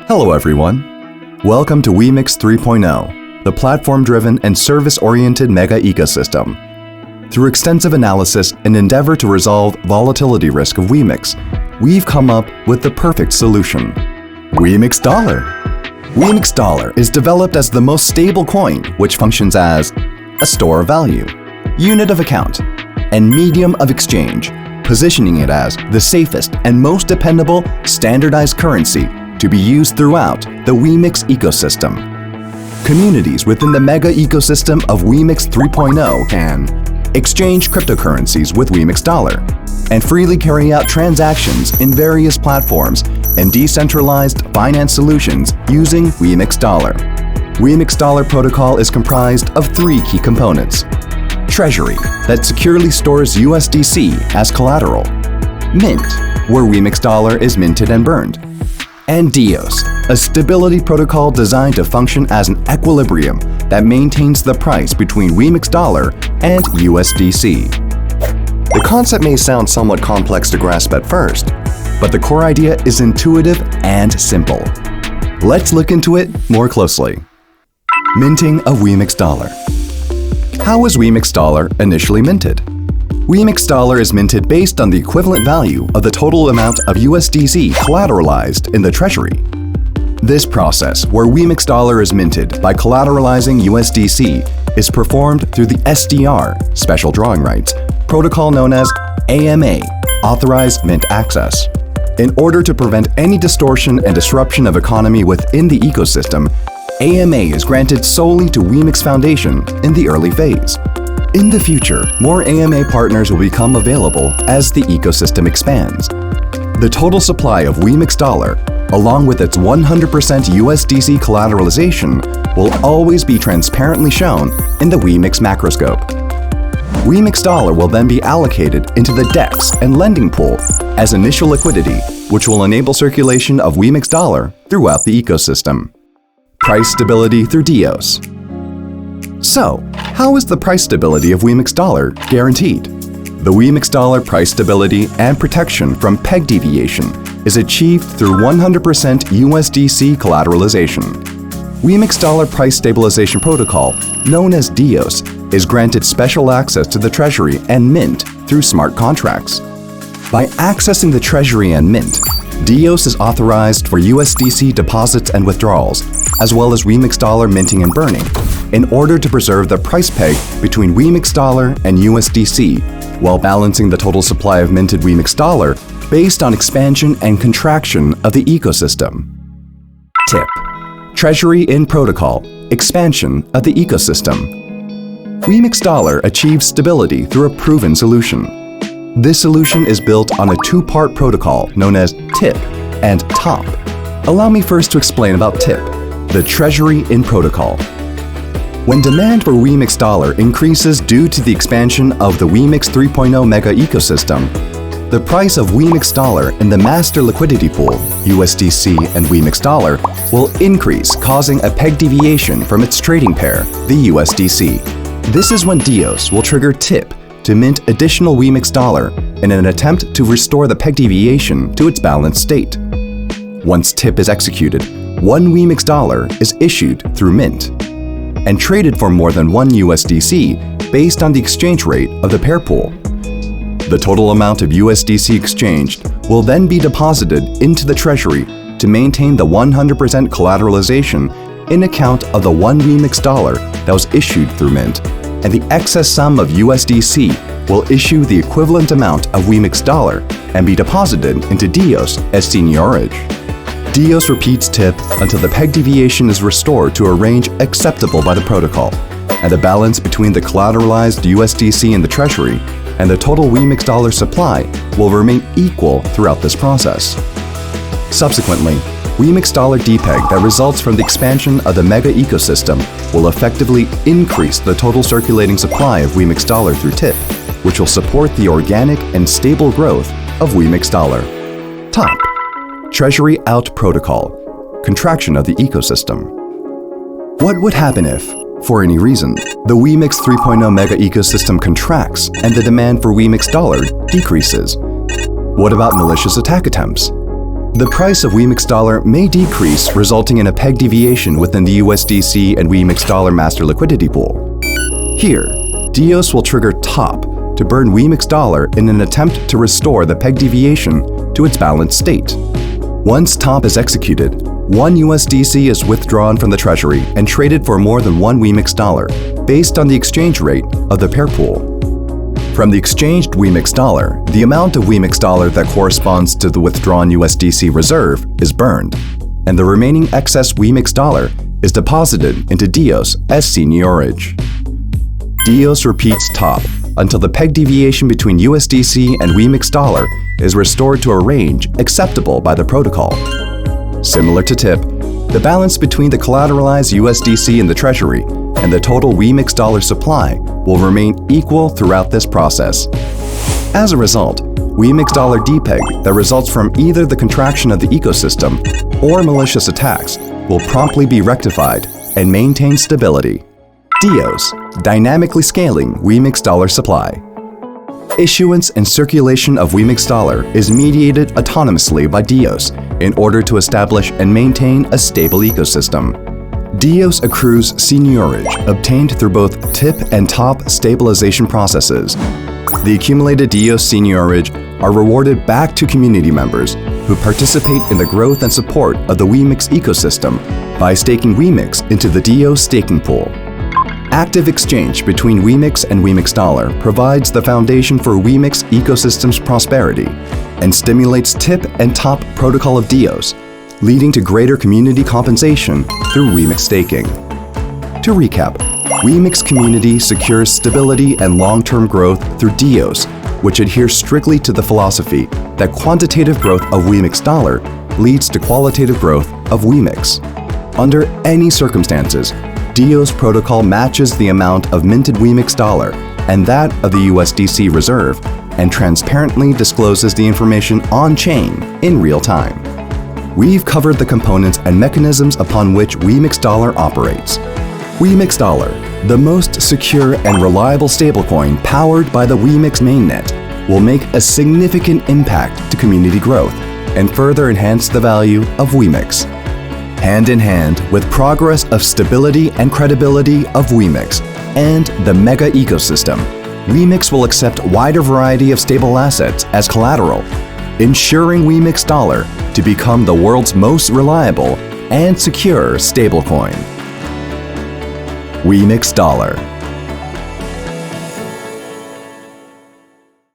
Hello everyone. Welcome to Wemix 3.0, the platform-driven and service-oriented mega ecosystem. Through extensive analysis and endeavor to resolve volatility risk of Wemix, we've come up with the perfect solution. WemixDollar. WemixDollar is developed as the most stable coin, which functions as a store of value, unit of account, and medium of exchange, positioning it as the safest and most dependable standardized currency to be used throughout the Wemix ecosystem. Communities within the mega ecosystem of Wemix 3.0 can exchange cryptocurrencies with WemixDollar and freely carry out transactions in various platforms and decentralized finance solutions using WemixDollar. WemixDollar protocol is comprised of three key components: Treasury, that securely stores USDC as collateral; Mint, where WemixDollar is minted and burned; and DIOS, a stability protocol designed to function as an equilibrium that maintains the price between WemixDollar and USDC. The concept may sound somewhat complex to grasp at first, but the core idea is intuitive and simple. Let's look into it more closely. Minting of WemixDollar. How was WemixDollar initially minted? WemixDollar is minted based on the equivalent value of the total amount of USDC collateralized in the Treasury. This process, where WemixDollar is minted by collateralizing USDC, is performed through the SDR, Special Drawing Rights, protocol known as AMA, Authorized Mint Access. In order to prevent any distortion and disruption of economy within the ecosystem, AMA is granted solely to Wemix Foundation in the early phase. In the future, more AMA partners will become available as the ecosystem expands. The total supply of WemixDollar, along with its 100% USDC collateralization, will always be transparently shown in the Wemix macroscope. WemixDollar will then be allocated into the DEX and lending pool as initial liquidity, which will enable circulation of WemixDollar throughout the ecosystem. Price stability through DIOS. So, how is the price stability of WemixDollar guaranteed? The WemixDollar price stability and protection from peg deviation is achieved through 100% USDC collateralization. WemixDollar price stabilization protocol, known as DIOS, is granted special access to the Treasury and Mint through smart contracts. By accessing the Treasury and Mint, DIOS is authorized for USDC deposits and withdrawals, as well as WemixDollar minting and burning, in order to preserve the price peg between WemixDollar and USDC, while balancing the total supply of minted WemixDollar based on expansion and contraction of the ecosystem. Tip: Treasury in protocol, expansion of the ecosystem. WemixDollar achieves stability through a proven solution. This solution is built on a two-part protocol known as TIP and TOP. Allow me first to explain about TIP, the Treasury in protocol. When demand for WemixDollar increases due to the expansion of the Wemix 3.0 mega ecosystem, the price of WemixDollar in the master liquidity pool, USDC and WemixDollar, will increase, causing a peg deviation from its trading pair, the USDC. This is when DIOS will trigger TIP to mint additional WemixDollar in an attempt to restore the peg deviation to its balanced state. Once TIP is executed, one WemixDollar is issued through Mint and traded for more than one USDC based on the exchange rate of the pair pool. The total amount of USDC exchanged will then be deposited into the Treasury to maintain the 100% collateralization in account of the one WemixDollar that was issued through Mint, and the excess sum of USDC will issue the equivalent amount of WemixDollar and be deposited into DIOS as seniorage. DIOS repeats TIP until the peg deviation is restored to a range acceptable by the protocol, and the balance between the collateralized USDC in the Treasury and the total WemixDollar supply will remain equal throughout this process. Subsequently, WemixDollar depeg that results from the expansion of the mega ecosystem will effectively increase the total circulating supply of WemixDollar through TIP, which will support the organic and stable growth of WemixDollar. Top: Treasury out protocol, contraction of the ecosystem. What would happen if, for any reason, the Wemix 3.0 mega ecosystem contracts and the demand for WemixDollar decreases? What about malicious attack attempts? The price of WeMixDollar may decrease, resulting in a peg deviation within the USDC and WeMixDollar master liquidity pool. Here, DIOS will trigger top to burn WeMixDollar in an attempt to restore the peg deviation to its balanced state. Once top is executed, 1 USDC is withdrawn from the Treasury and traded for more than 1 WeMixDollar, based on the exchange rate of the pair pool. From the exchanged WeMixDollar, the amount of WeMixDollar that corresponds to the withdrawn USDC reserve is burned, and the remaining excess WeMixDollar is deposited into DIOS as seigniorage. DIOS repeats top until the peg deviation between USDC and WeMixDollar is restored to a range acceptable by the protocol. Similar to TIP, the balance between the collateralized USDC in the Treasury and the total WeMixDollar supply will remain equal throughout this process. As a result, WeMixDollar depeg that results from either the contraction of the ecosystem or malicious attacks will promptly be rectified and maintain stability. DIOS, dynamically scaling WeMixDollar supply. Issuance and circulation of WeMixDollar is mediated autonomously by DIOS in order to establish and maintain a stable ecosystem. DIOS accrues seigniorage obtained through both TIP and TOP stabilization processes. The accumulated DIOS seigniorage are rewarded back to community members who participate in the growth and support of the Wemix ecosystem by staking Wemix into the DIOS staking pool. Active exchange between Wemix and WeMixDollar provides the foundation for Wemix ecosystem's prosperity and stimulates TIP and TOP protocol of DIOS, leading to greater community compensation through Wemix staking. To recap, Wemix community secures stability and long-term growth through DIOS, which adheres strictly to the philosophy that quantitative growth of WeMixDollar leads to qualitative growth of Wemix. Under any circumstances, DIOS protocol matches the amount of minted WeMixDollar and that of the USDC reserve and transparently discloses the information on-chain in real time. We've covered the components and mechanisms upon which WeMixDollar operates. WeMixDollar, the most secure and reliable stablecoin powered by the Wemix mainnet, will make a significant impact to community growth and further enhance the value of Wemix. Hand in hand with progress of stability and credibility of Wemix and the mega ecosystem, Wemix will accept wider variety of stable assets as collateral, ensuring WeMixDollar to become the world's most reliable and secure stablecoin. WeMixDollar.